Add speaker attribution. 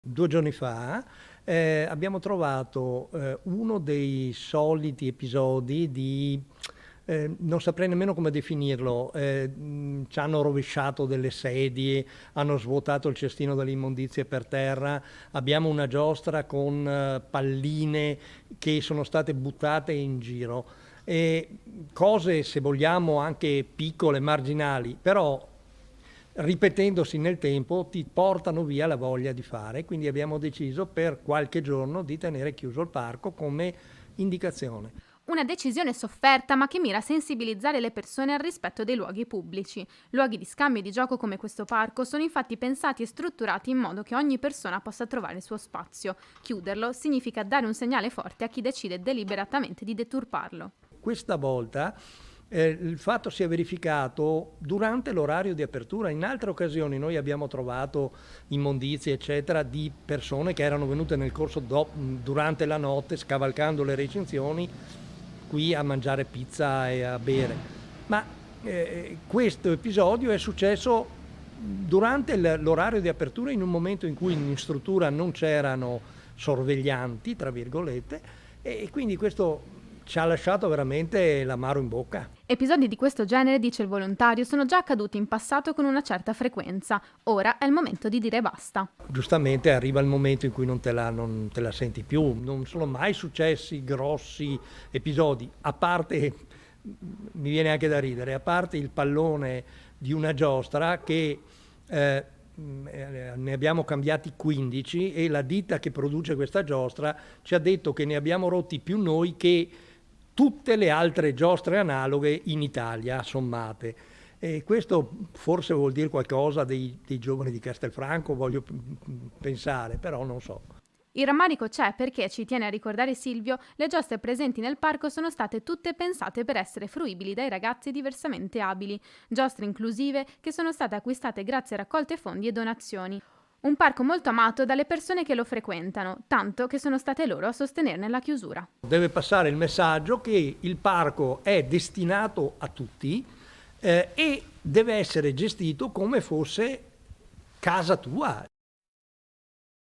Speaker 1: 2 giorni fa abbiamo trovato uno dei soliti episodi di, non saprei nemmeno come definirlo, ci hanno rovesciato delle sedie, hanno svuotato il cestino delle immondizie per terra, abbiamo una giostra con palline che sono state buttate in giro. Cose, se vogliamo, anche piccole, marginali, però ripetendosi nel tempo ti portano via la voglia di fare, quindi abbiamo deciso per qualche giorno di tenere chiuso il parco come indicazione.
Speaker 2: Una decisione sofferta ma che mira a sensibilizzare le persone al rispetto dei luoghi pubblici. Luoghi di scambio e di gioco come questo parco sono infatti pensati e strutturati in modo che ogni persona possa trovare il suo spazio. Chiuderlo significa dare un segnale forte a chi decide deliberatamente di deturparlo.
Speaker 1: Questa volta il fatto si è verificato durante l'orario di apertura. In altre occasioni noi abbiamo trovato immondizie, eccetera, di persone che erano venute nel corso durante la notte, scavalcando le recinzioni, qui a mangiare pizza e a bere. Ma questo episodio è successo durante l'orario di apertura, in un momento in cui in struttura non c'erano sorveglianti, tra virgolette, e quindi questo ci ha lasciato veramente l'amaro in bocca.
Speaker 2: Episodi di questo genere, dice il volontario, sono già accaduti in passato con una certa frequenza. Ora è il momento di dire basta.
Speaker 1: Giustamente arriva il momento in cui non te la senti più. Non sono mai successi grossi episodi, a parte, mi viene anche da ridere, a parte il pallone di una giostra che ne abbiamo cambiati 15 e la ditta che produce questa giostra ci ha detto che ne abbiamo rotti più noi che tutte le altre giostre analoghe in Italia sommate. E questo forse vuol dire qualcosa dei giovani di Castelfranco, voglio pensare, però non so.
Speaker 2: Il rammarico c'è perché, ci tiene a ricordare Silvio, le giostre presenti nel parco sono state tutte pensate per essere fruibili dai ragazzi diversamente abili, giostre inclusive che sono state acquistate grazie a raccolte fondi e donazioni. Un parco molto amato dalle persone che lo frequentano, tanto che sono state loro a sostenerne la chiusura.
Speaker 1: Deve passare il messaggio che il parco è destinato a tutti e deve essere gestito come fosse casa tua.